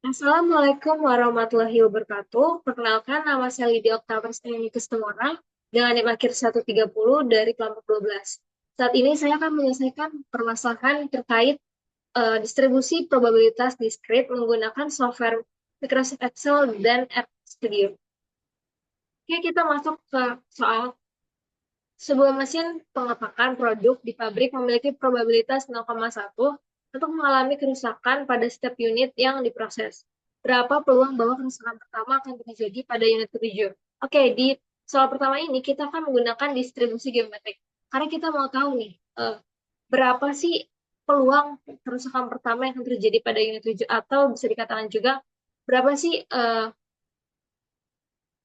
Assalamualaikum warahmatullahi wabarakatuh. Perkenalkan, nama saya Lydia Oktavers Kustumora dengan NIM akhir 130 dari kelompok 12. Saat ini saya akan menyelesaikan permasalahan terkait distribusi probabilitas diskrit menggunakan software Microsoft Excel dan App Studio. Oke, kita masuk ke soal. Sebuah mesin pengepakan produk di pabrik memiliki probabilitas 0,1 untuk mengalami kerusakan pada setiap unit yang diproses. Berapa peluang bahwa kerusakan pertama akan terjadi pada unit ketujuh? Oke, di soal pertama ini kita akan menggunakan distribusi geometrik. Karena kita mau tahu nih, berapa sih peluang kerusakan pertama yang akan terjadi pada unit 7, atau bisa dikatakan juga berapa sih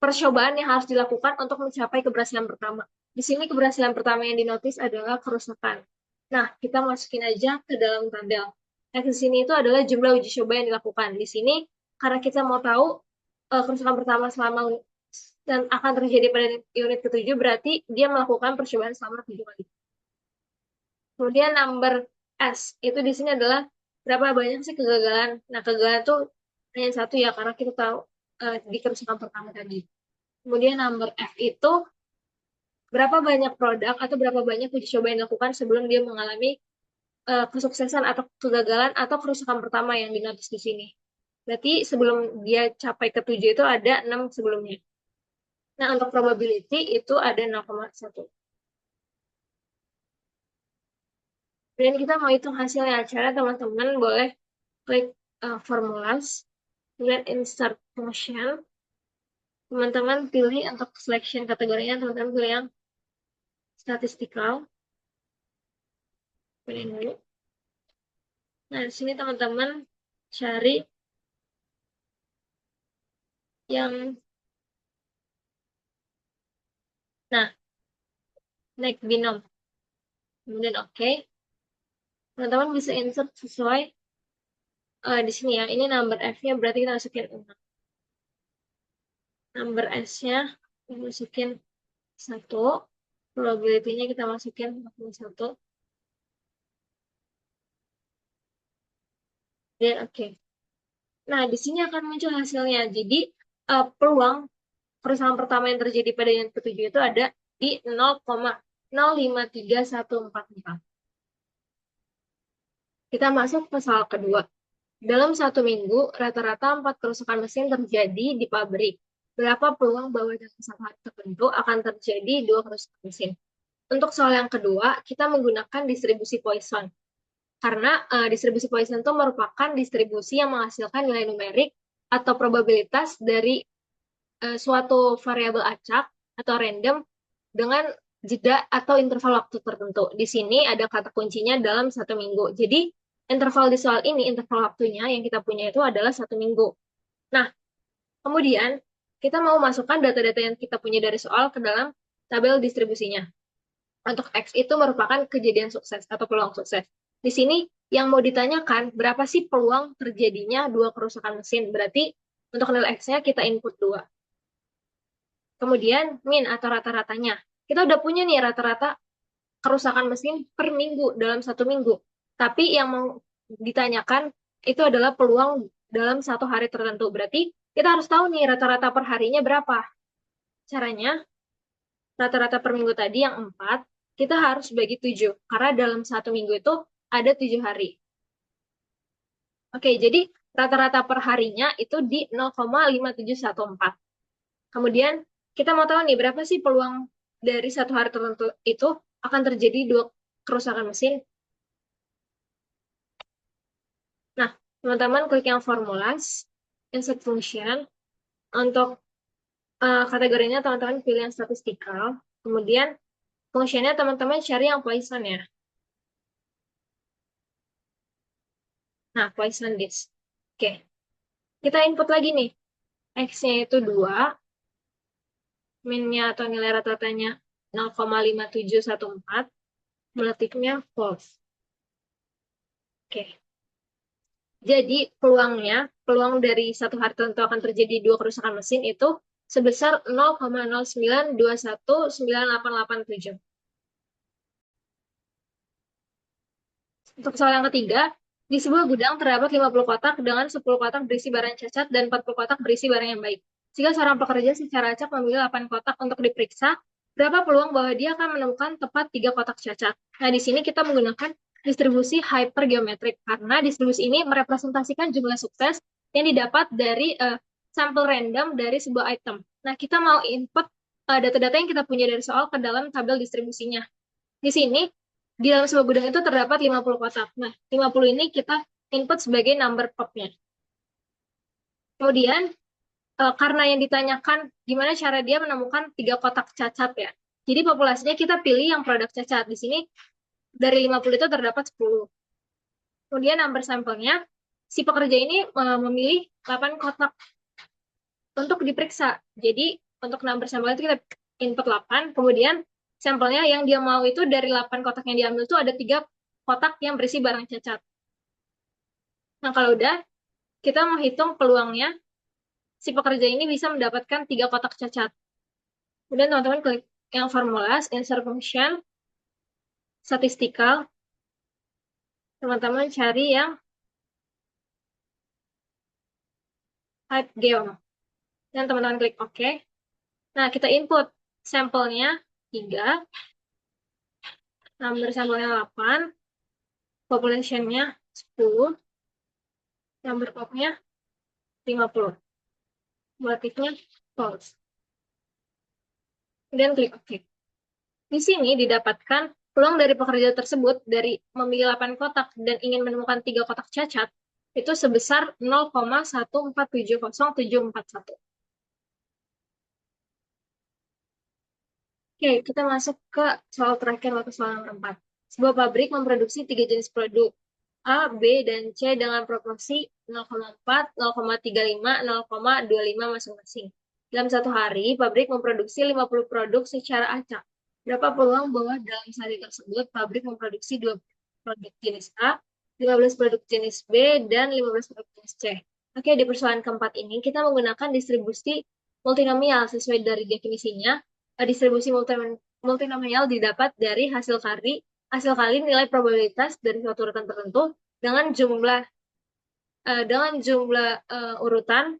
percobaan yang harus dilakukan untuk mencapai keberhasilan pertama. Di sini keberhasilan pertama yang dinotis adalah kerusakan. Nah, kita masukin aja ke dalam tabel. X di sini itu adalah jumlah uji coba yang dilakukan. Di sini, karena kita mau tahu kerusakan pertama selama dan akan terjadi pada unit ketujuh, berarti dia melakukan percobaan selama 7 kali. Kemudian number S, itu di sini adalah berapa banyak sih kegagalan. Nah, kegagalan itu hanya satu ya, karena kita tahu di kerusakan pertama tadi. Kemudian number F itu berapa banyak produk atau berapa banyak uji coba yang dilakukan sebelum dia mengalami kesuksesan atau kegagalan atau kerusakan pertama yang dinotis di sini. Berarti sebelum dia capai ke 7 itu ada 6 sebelumnya. Nah, untuk probability itu ada 0,1. Dan kita mau hitung hasilnya. Cara teman-teman boleh klik formulas, kemudian insert function. Teman-teman pilih untuk selection kategorinya, teman-teman pilih yang statistical. Pilih dulu. Nah, di sini teman-teman cari yang naik binom. Kemudian oke. Teman-teman bisa insert sesuai di sini ya. Ini number F-nya berarti kita masukin 6. Number S-nya kita masukin 1. Probability-nya kita masukin 41. Dan oke. Nah, di sini akan muncul hasilnya. Jadi, peluang kerusakan pertama yang terjadi pada unit ketujuh itu ada di 0,053144. Kita masuk ke soal kedua. Dalam satu minggu, rata-rata 4 kerusakan mesin terjadi di pabrik. Berapa peluang bahwa dalam satu hari tertentu akan terjadi 2 kerusakan mesin? Untuk soal yang kedua, kita menggunakan distribusi Poisson. Karena distribusi Poisson itu merupakan distribusi yang menghasilkan nilai numerik atau probabilitas dari suatu variabel acak atau random dengan jeda atau interval waktu tertentu. Di sini ada kata kuncinya dalam satu minggu. Jadi, interval di soal ini, interval waktunya yang kita punya itu adalah satu minggu. Nah, kemudian kita mau masukkan data-data yang kita punya dari soal ke dalam tabel distribusinya. Untuk X itu merupakan kejadian sukses atau peluang sukses. Di sini yang mau ditanyakan berapa sih peluang terjadinya 2 kerusakan mesin. Berarti untuk nilai X-nya kita input 2. Kemudian min atau rata-ratanya. Kita udah punya nih rata-rata kerusakan mesin per minggu dalam satu minggu. Tapi yang mau ditanyakan itu adalah peluang dalam satu hari tertentu. Berarti kita harus tahu nih rata-rata per harinya berapa. Caranya, rata-rata per minggu tadi yang 4, kita harus bagi 7. Karena dalam satu minggu itu ada 7 hari. Oke, jadi rata-rata per harinya itu di 0,5714. Kemudian kita mau tahu nih berapa sih peluang dari satu hari tertentu itu akan terjadi 2 kerusakan mesin. Nah, teman-teman klik yang formulas, insert function. Untuk kategorinya teman-teman pilih yang statistikal. Kemudian fungsinya teman-teman cari yang Poisson ya. Nah, Poisson this. Oke. Kita input lagi nih. X-nya itu 2, min-nya atau nilai rata-ratanya 0,5714, relatifnya false. Oke. Jadi peluang dari satu hari tertentu akan terjadi 2 kerusakan mesin itu sebesar 0,09219887. Untuk soal yang ketiga, Di sebuah gudang terdapat 50 kotak dengan 10 kotak berisi barang cacat dan 40 kotak berisi barang yang baik. Jika seorang pekerja secara acak memilih 8 kotak untuk diperiksa, berapa peluang bahwa dia akan menemukan tepat 3 kotak cacat? Nah, di sini kita menggunakan distribusi hypergeometrik karena distribusi ini merepresentasikan jumlah sukses yang didapat dari sampel random dari sebuah item. Nah, kita mau input data-data yang kita punya dari soal ke dalam tabel distribusinya. Di sini, di dalam sebuah gudang itu terdapat 50 kotak. Nah, 50 ini kita input sebagai number pop-nya. Kemudian, karena yang ditanyakan gimana cara dia menemukan 3 kotak cacat ya. Jadi populasinya kita pilih yang produk cacat. Di sini, dari 50 itu terdapat 10. Kemudian number sampelnya, si pekerja ini memilih 8 kotak untuk diperiksa. Jadi, untuk number sampel itu kita input 8, kemudian sampelnya yang dia mau itu dari 8 kotak yang diambil itu ada 3 kotak yang berisi barang cacat. Nah, kalau udah, kita mau hitung peluangnya, si pekerja ini bisa mendapatkan 3 kotak cacat. Kemudian teman-teman klik yang formula, insert function, statistikal, teman-teman cari yang type geom. Dan teman-teman klik OK. Nah, kita input sampelnya 3, number sampelnya 8, populationnya 10, number popnya 50. Motifnya false. Kemudian klik OK. Di sini didapatkan peluang dari pekerja tersebut dari memilih 8 kotak dan ingin menemukan 3 kotak cacat itu sebesar 0,1470741. Oke, kita masuk ke soal terakhir atau soal nomor 4. Sebuah pabrik memproduksi 3 jenis produk A, B, dan C dengan proporsi 0,4, 0,35, 0,25 masing-masing. Dalam satu hari, pabrik memproduksi 50 produk secara acak. Berapa peluang bahwa dalam sehari tersebut, pabrik memproduksi 2 produk jenis A, 15 produk jenis B, dan 15 produk jenis C? Oke, di persoalan keempat ini, kita menggunakan distribusi multinomial sesuai dari definisinya. Distribusi multinomial didapat dari hasil kali nilai probabilitas dari suatu urutan tertentu dengan jumlah urutan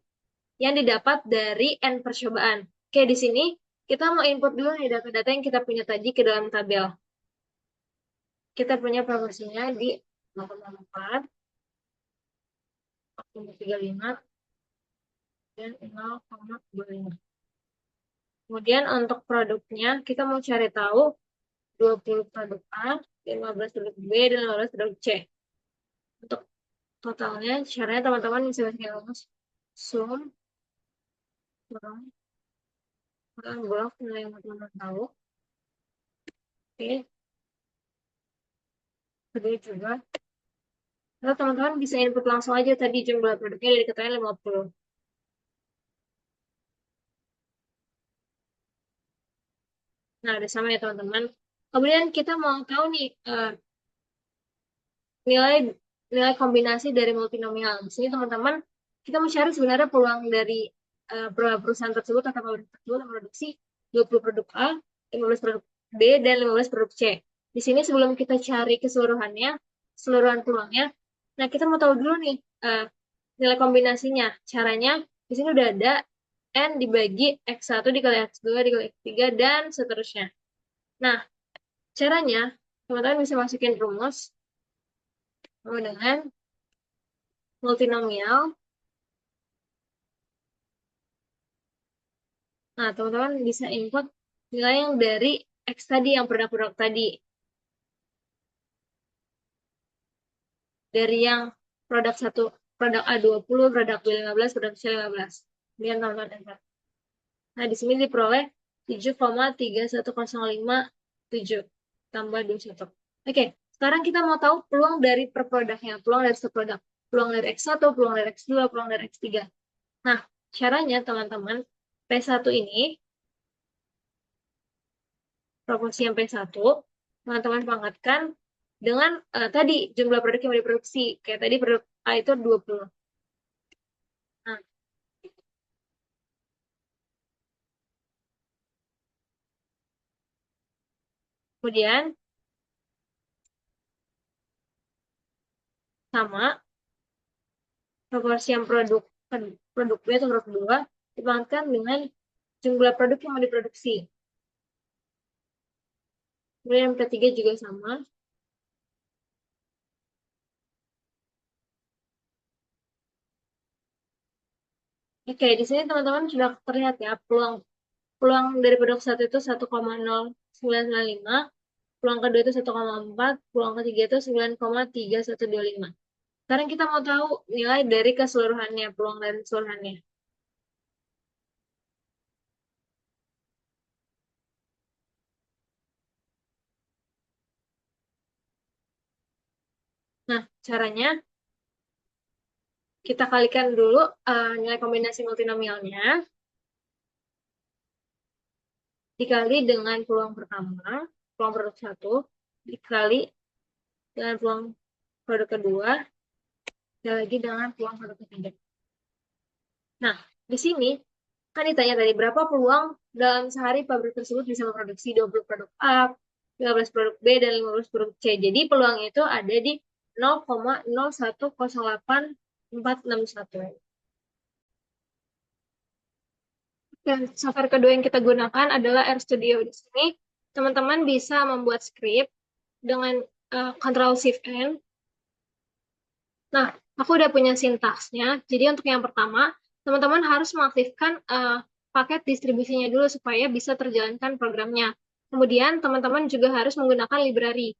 yang didapat dari n percobaan. Oke, di sini kita mau input dulu nih data-data yang kita punya tadi ke dalam tabel. Kita punya proporsinya di 0,4, 0,35, dan 0,25. Kemudian untuk produknya, kita mau cari tahu 20 produk A, 15 produk B, dan 15 produk C. Untuk totalnya, caranya teman-teman bisa pakai rumus sum, kurang, blok nilai yang teman-teman tahu. Oke, kedua juga. Lalu teman-teman bisa input langsung aja tadi jumlah produknya dari keterangan 50. Nah, udah sama ya teman-teman. Kemudian kita mau tahu nih nilai nilai kombinasi dari multinomial. Di sini teman-teman kita mau cari sebenarnya peluang dari perusahaan tersebut atau pabrik tersebut memproduksi 20 produk A, 15 produk B, dan 15 produk C. Di sini sebelum kita cari keseluruhannya, keseluruhan peluangnya, nah kita mau tahu dulu nih nilai kombinasinya. Caranya di sini udah ada N dibagi X1 dikali X2 dikali X3 dan seterusnya. Nah, caranya teman-teman bisa masukin rumus dengan multinomial. Nah, teman-teman bisa input nilai yang dari X tadi, yang produk-produk tadi. Dari yang produk 1, produk A20, produk B15, produk C15. Kemudian teman-teman enter. Nah, di sini diperoleh 7,31057 tambah 21. Oke, sekarang kita mau tahu peluang dari per produknya, peluang dari satu produk. Peluang dari X1, peluang dari X2, peluang dari X3. Nah, caranya teman-teman, P1 ini, proporsi yang P1, teman-teman pangkatkan dengan tadi jumlah produk yang diproduksi. Kayak tadi produk A itu 20. Nah, kemudian sama proporsi yang produk B atau produk 2 dipangkatkan dengan jumlah produk yang mau diproduksi. Kemudian yang ketiga juga sama. Oke, di sini teman-teman sudah terlihat ya peluang peluang dari produk satu itu 1,0995, peluang kedua itu 1,4, peluang ketiga itu 9,3125. Sekarang kita mau tahu nilai dari keseluruhannya, peluang dari keseluruhannya. Nah, caranya kita kalikan dulu nilai kombinasi multinomialnya dikali dengan peluang pertama, peluang produk satu, dikali dengan peluang produk kedua, dan lagi dengan peluang produk ketiga. Nah, di sini kan ditanya tadi berapa peluang dalam sehari pabrik tersebut bisa memproduksi 20 produk A, 15 produk B, dan 15 produk C. Jadi peluangnya itu ada di 0,0108461. Dan software kedua yang kita gunakan adalah RStudio. Di sini teman-teman bisa membuat script dengan Ctrl Shift N. Nah, aku udah punya sintaksnya. Jadi untuk yang pertama, teman-teman harus mengaktifkan paket distribusinya dulu supaya bisa terjalankan programnya. Kemudian teman-teman juga harus menggunakan library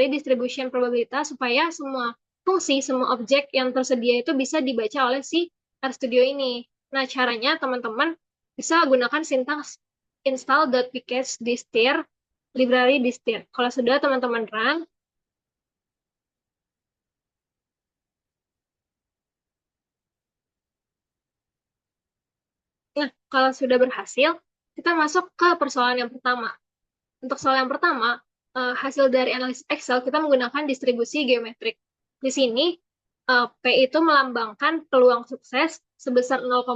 distribution probability supaya semua fungsi, semua objek yang tersedia itu bisa dibaca oleh si RStudio ini. Nah, caranya teman-teman bisa gunakan sintaks install.pkg-dir library distir. Kalau sudah teman-teman run, nah, kalau sudah berhasil, kita masuk ke persoalan yang pertama. Untuk soal yang pertama, hasil dari analisis Excel kita menggunakan distribusi geometrik. Di sini, P itu melambangkan peluang sukses sebesar 0,1,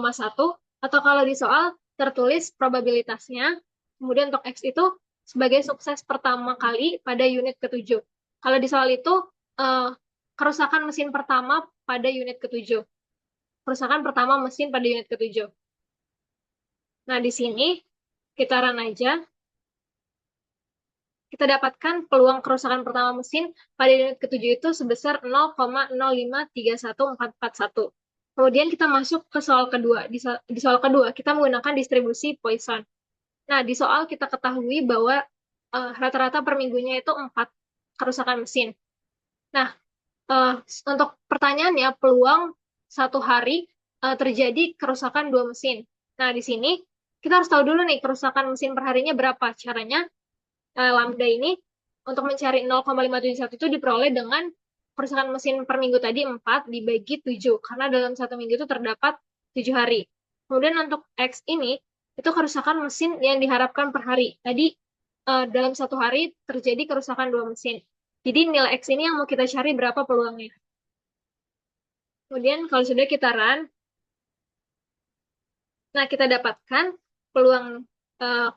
atau kalau di soal tertulis probabilitasnya, kemudian untuk X itu sebagai sukses pertama kali pada unit ketujuh. Kalau di soal itu, eh, kerusakan mesin pertama pada unit ketujuh. Kerusakan pertama mesin pada unit ketujuh. Nah, di sini kita run aja. Kita dapatkan peluang kerusakan pertama mesin pada unit ketujuh itu sebesar 0,0531441. Kemudian kita masuk ke soal kedua. Di soal kedua, kita menggunakan distribusi Poisson. Nah, di soal kita ketahui bahwa rata-rata per minggunya itu 4 kerusakan mesin. Nah, uh, untuk pertanyaannya, peluang satu hari terjadi kerusakan 2 mesin. Nah, di sini kita harus tahu dulu nih kerusakan mesin per harinya berapa. Caranya, lambda ini untuk mencari 0,571 itu diperoleh dengan kerusakan mesin per minggu tadi 4 dibagi 7, karena dalam satu minggu itu terdapat 7 hari. Kemudian untuk X ini, itu kerusakan mesin yang diharapkan per hari. Tadi dalam satu hari terjadi kerusakan 2 mesin. Jadi nilai X ini yang mau kita cari berapa peluangnya. Kemudian kalau sudah kita run, nah kita dapatkan peluang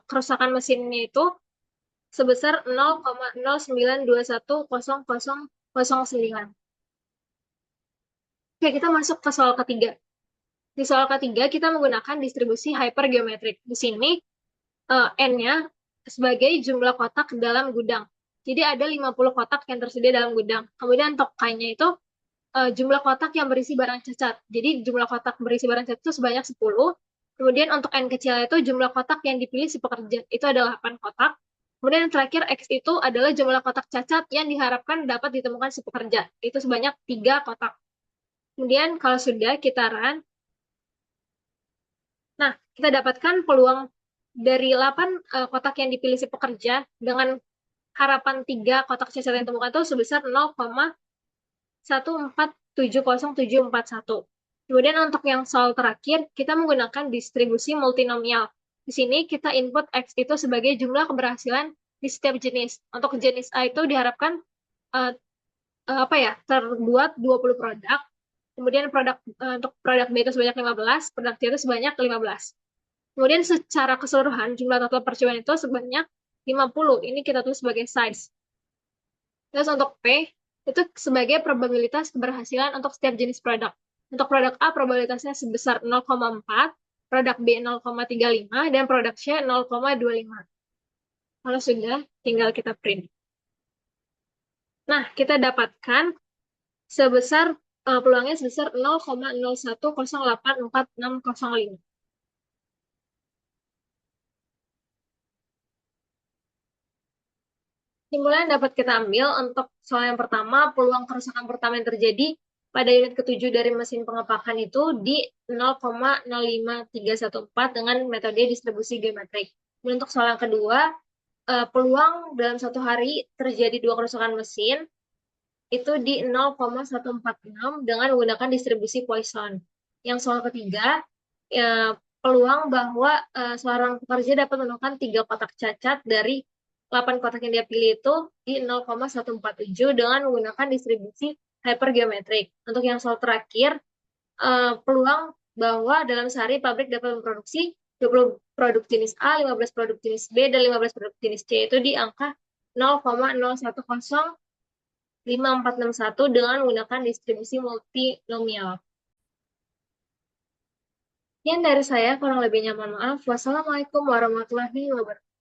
kerusakan mesinnya itu sebesar 0,092100009. Oke, kita masuk ke soal ketiga. Di soal ketiga, kita menggunakan distribusi hypergeometrik. Di sini, N-nya sebagai jumlah kotak dalam gudang. Jadi ada 50 kotak yang tersedia dalam gudang. Kemudian untuk K-nya itu jumlah kotak yang berisi barang cacat. Jadi jumlah kotak berisi barang cacat itu sebanyak 10. Kemudian untuk N kecil itu jumlah kotak yang dipilih si pekerja. Itu adalah 8 kotak. Kemudian yang terakhir X itu adalah jumlah kotak cacat yang diharapkan dapat ditemukan si pekerja. Itu sebanyak 3 kotak. Kemudian kalau sudah kita run, nah kita dapatkan peluang dari 8 kotak yang dipilih si pekerja dengan harapan 3 kotak cacat yang ditemukan itu sebesar 0,1470741. Kemudian untuk yang soal terakhir, kita menggunakan distribusi multinomial. Di sini kita input X itu sebagai jumlah keberhasilan di setiap jenis. Untuk jenis A itu diharapkan terbuat 20 produk. Kemudian untuk produk B itu sebanyak 15, produk C itu sebanyak 15. Kemudian secara keseluruhan jumlah total percobaan itu sebanyak 50. Ini kita tulis sebagai size. Terus untuk P, Itu sebagai probabilitas keberhasilan untuk setiap jenis produk. Untuk produk A, probabilitasnya sebesar 0,4, produk B 0,35, dan produk C 0,25. Kalau sudah, tinggal kita print. Nah, kita dapatkan sebesar peluangnya sebesar 0,01084605. Kesimpulan dapat kita ambil untuk soal yang pertama, peluang kerusakan pertama yang terjadi pada unit ketujuh dari mesin pengepakan itu di 0,05314 dengan metode distribusi geometrik. Dan untuk soal yang kedua, peluang dalam satu hari terjadi dua kerusakan mesin itu di 0,146 dengan menggunakan distribusi Poisson. Yang soal ketiga, peluang bahwa seorang pekerja dapat menemukan 3 kotak cacat dari 8 kotak yang dia pilih itu di 0,147 dengan menggunakan distribusi hypergeometrik. Untuk yang soal terakhir, peluang bahwa dalam sehari pabrik dapat memproduksi 20 produk jenis A, 15 produk jenis B, dan 15 produk jenis C itu di angka 0,0105,461 dengan menggunakan distribusi multinomial. Sekian dari saya, kurang lebihnya mohon maaf. Wassalamualaikum warahmatullahi wabarakatuh.